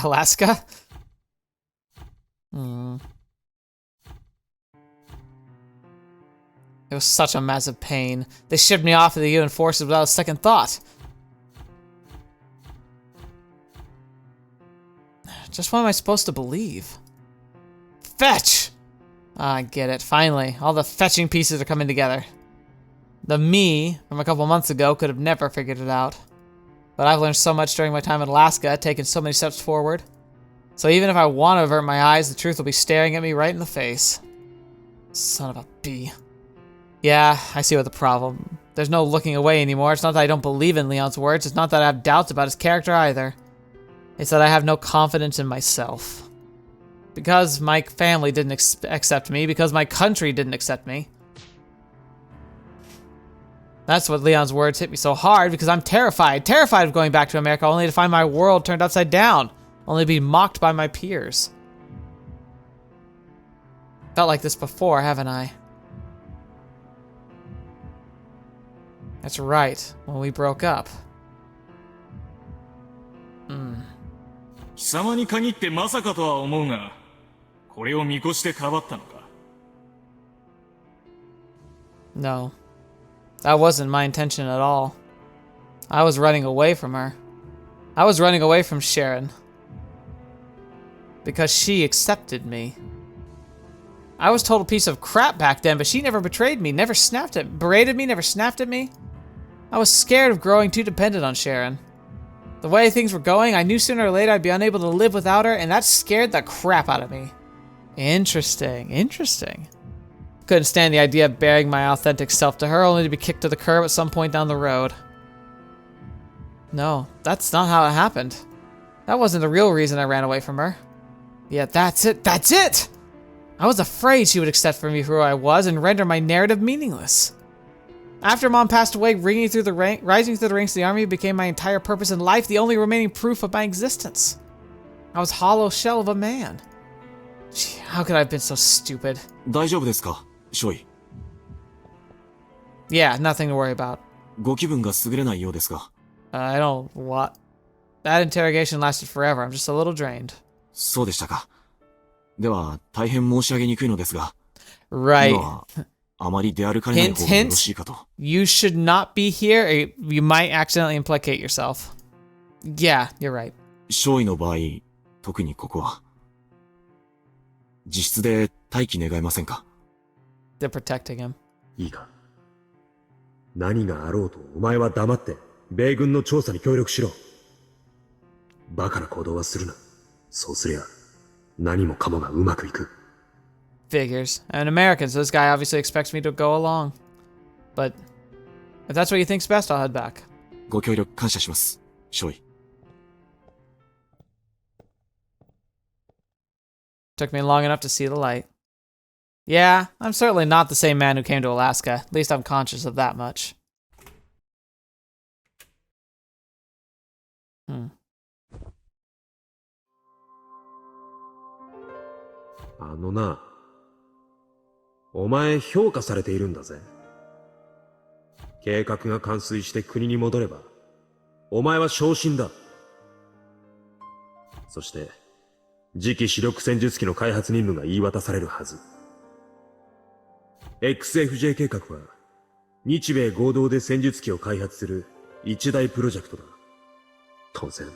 Alaska. It was such a massive pain. They shipped me off to the UN forces without a second thought. Just what am I supposed to believe? Fetch! I get it. Finally, all the fetching pieces are coming together. The me from a couple months ago could have never figured it out. But I've learned so much during my time in Alaska, taken so many steps forward. So even if I want to avert my eyes, the truth will be staring at me right in the face. Son of a bee. Yeah, I see what the problem. There's no looking away anymore. It's not that I don't believe in Leon's words. It's not that I have doubts about his character either. It's that I have no confidence in myself. Because my family didn't accept me. Because my country didn't accept me. That's what Leon's words hit me so hard, because I'm terrified. Terrified of going back to America only to find my world turned upside down. Only to be mocked by my peers. Felt like this before, haven't I? That's right, when we broke up. 貴様に限ってまさかとは思うが、これを見越してかばったのか? No. That wasn't my intention at all. I was running away from her. I was running away from Sharon. Because she accepted me. I was a total piece of crap back then, but she never betrayed me, never berated me, never snapped at me. I was scared of growing too dependent on Sharon. The way things were going, I knew sooner or later I'd be unable to live without her, and that scared the crap out of me. Interesting, interesting. Couldn't stand the idea of bearing my authentic self to her, only to be kicked to the curb at some point down the road. No, that's not how it happened. That wasn't the real reason I ran away from her. Yeah, that's it! I was afraid she would accept me for who I was and render my narrative meaningless. After Mom passed away, rising through the ranks of the army became my entire purpose in life, the only remaining proof of my existence. I was a hollow shell of a man. Gee, how could I have been so stupid? 大丈夫ですか、少尉? Yeah, nothing to worry about. ご気分が優れないようですが。I don't... what? That interrogation lasted forever. I'm just a little drained. そうでしたか。では、大変申し上げにくいのですが。Right. 今はあまり出歩かれない方がよろしいかと。You should not be here. You might accidentally implicate yourself. Yeah, you're right. 少尉の場合、特にここは。自室で待機願えませんか? They're protecting him. いいか。何があろうとお前は黙って米軍の調査に協力しろ。バカな行動はするな。そうすりゃ何もかもがうまくいく。Figures. I'm an American, so this guy obviously expects me to go along. But if that's what you think's best, I'll head back. ご協力感謝します、少尉。Took me long enough to see the light. Yeah, I'm certainly not the same man who came to Alaska. At least I'm conscious of that much. あのな、お前評価されているんだぜ。計画が完遂して国に戻れば、お前は昇進だ。そして、次期主力戦術機の開発任務が言い渡されるはず。XFJ 計画は、日米合同で戦術機を開発する一大プロジェクトだ。当然、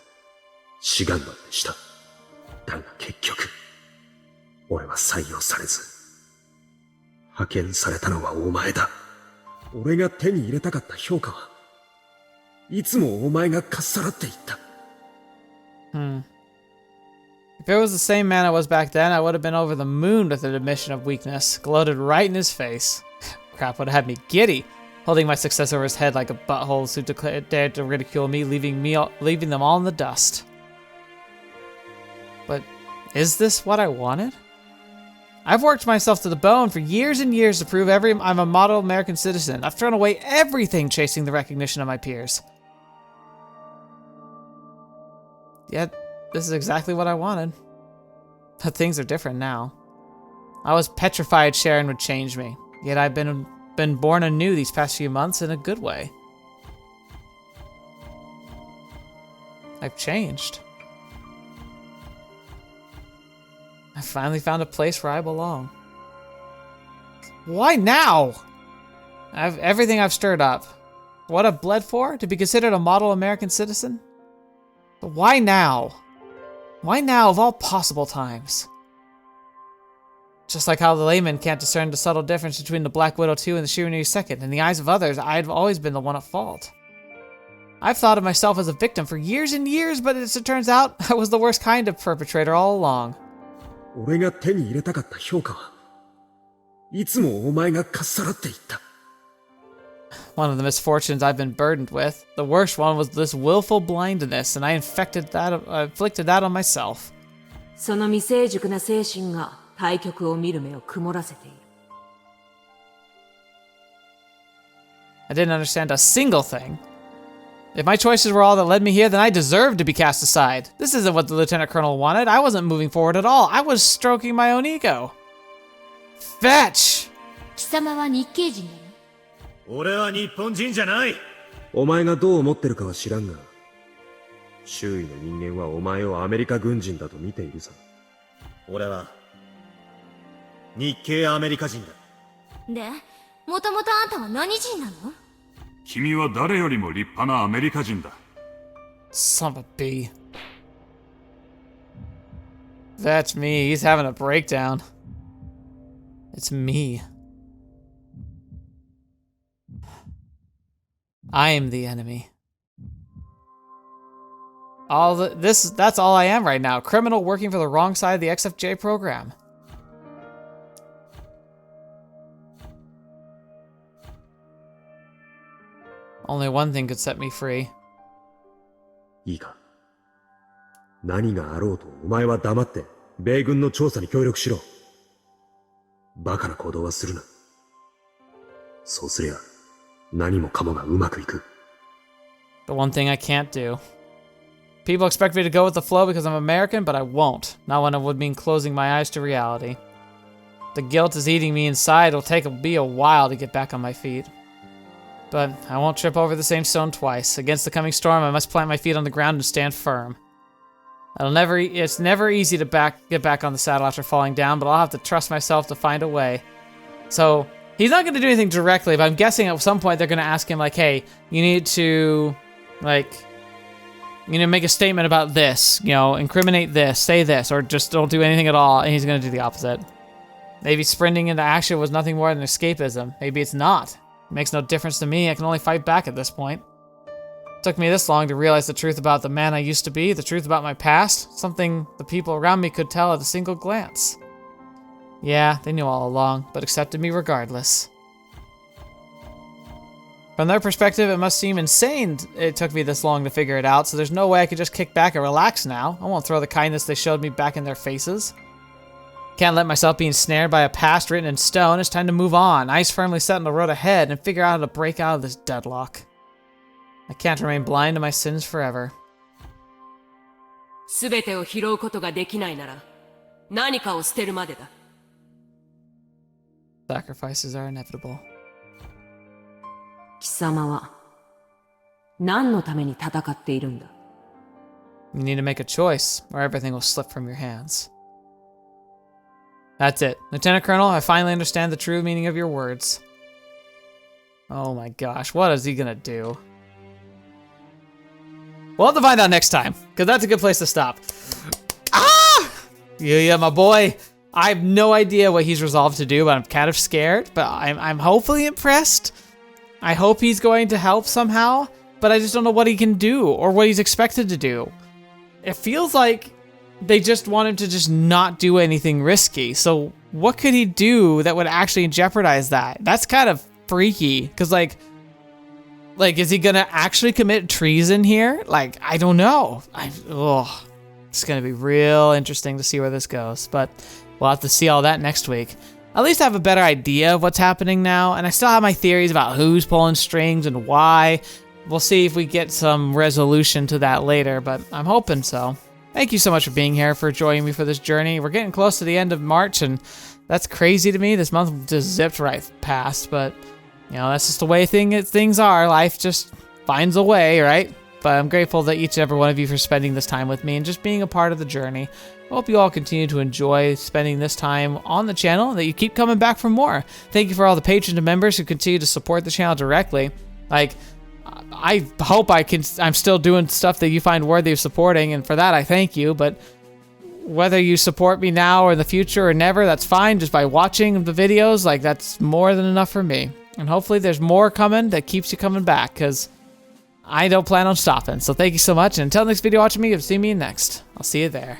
志願までした。だが結局、俺は採用されず、派遣されたのはお前だ。俺が手に入れたかった評価は、いつもお前がかっさらっていった。If it was the same man I was back then, I would have been over the moon with an admission of weakness, gloated right in his face. Crap would have had me giddy, holding my success over his head like a butthole who dared to ridicule me, leaving them all in the dust. But is this what I wanted? I've worked myself to the bone for years and years to prove I'm a model American citizen. I've thrown away everything chasing the recognition of my peers. Yet, this is exactly what I wanted. But things are different now. I was petrified Sharon would change me, yet I've been born anew these past few months in a good way. I've changed. I finally found a place where I belong. Why now? Everything I've stirred up. What I've bled for? To be considered a model American citizen? But why now? Why now of all possible times? Just like how the layman can't discern the subtle difference between the Black Widow 2 and the Shirinu 2nd, in the eyes of others, I've always been the one at fault. I've thought of myself as a victim for years and years, but as it turns out, I was the worst kind of perpetrator all along. 俺が手に入れたかった評価は、いつもお前がかっさらっていった。One of the misfortunes I've been burdened with. The worst one was this willful blindness, and I inflicted that on myself. その未成熟な精神が対局を見る目を曇らせている。I didn't understand a single thing. If my choices were all that led me here, then I deserved to be cast aside. This isn't what the Lieutenant Colonel wanted. I wasn't moving forward at all. I was stroking my own ego. Fetch! 貴様は日系人なの？俺は日本人じゃない。お前がどう思ってるかは知らんが、周囲の人間はお前をアメリカ軍人だと見ているさ。俺は日系アメリカ人だ。で、もともとあんたは何人なの？君は誰よりも立派なアメリカ人だ。Son of a bee. That's me. He's having a breakdown. It's me. I am the enemy. That's all I am right now. Criminal working for the wrong side of the XFJ program. Only one thing could set me free. いいか。何があろうとお前は黙って米軍の調査に協力しろ。バカな行動はするな。そうすりゃ何もかもがうまくいく。The one thing I can't do. People expect me to go with the flow because I'm American, but I won't. Not when it would mean closing my eyes to reality. The guilt is eating me inside. It'll be a while to get back on my feet. But I won't trip over the same stone twice. Against the coming storm, I must plant my feet on the ground and stand firm. It's never easy to get back on the saddle after falling down, but I'll have to trust myself to find a way. So, he's not going to do anything directly, but I'm guessing at some point they're going to ask him, like, hey, you need to, make a statement about this, incriminate this, say this, or just don't do anything at all, and he's going to do the opposite. Maybe sprinting into action was nothing more than escapism. Maybe it's not. It makes no difference to me. I can only fight back at this point. It took me this long to realize the truth about the man I used to be, the truth about my past, something the people around me could tell at a single glance. Yeah, they knew all along, but accepted me regardless. From their perspective, it must seem insane it took me this long to figure it out, so there's no way I could just kick back and relax now. I won't throw the kindness they showed me back in their faces. Can't let myself be ensnared by a past written in stone. It's time to move on, eyes firmly set on the road ahead, and figure out how to break out of this deadlock. I can't remain blind to my sins forever. すべてを拾うことができないなら、何かを捨てるまでだ。 Sacrifices are inevitable. 貴様は何のために戦っているんだ？ You need to make a choice, or everything will slip from your hands. That's it. Lieutenant Colonel, I finally understand the true meaning of your words. Oh my gosh, what is he gonna do? We'll have to find out next time, because that's a good place to stop. Ah! Yuuya, my boy. I have no idea what he's resolved to do, but I'm kind of scared. But I'm hopefully impressed. I hope he's going to help somehow, but I just don't know what he can do or what he's expected to do. It feels like they just want him to just not do anything risky. So what could he do that would actually jeopardize that? That's kind of freaky, because like, is he gonna actually commit treason here? Like, I don't know. It's gonna be real interesting to see where this goes, but we'll have to see all that next week. At least I have a better idea of what's happening now, and I still have my theories about who's pulling strings and why. We'll see if we get some resolution to that later, but I'm hoping so. Thank you so much for being here, for joining me for this journey. We're getting close to the end of March, and that's crazy to me. This month just zipped right past, but you know, that's just the way things are. Life just finds a way, right? But I'm grateful that each and every one of you for spending this time with me and just being a part of the journey. I hope you all continue to enjoy spending this time on the channel and that you keep coming back for more. Thank you for all the patrons and members who continue to support the channel directly. Like, I hope I'm still doing stuff that you find worthy of supporting, and for that I thank you. But whether you support me now or in the future or never, that's fine. Just by watching the videos, like, that's more than enough for me. And hopefully there's more coming that keeps you coming back, because I don't plan on stopping. So thank you so much, and until next video watching me, you'll see me next. I'll see you there.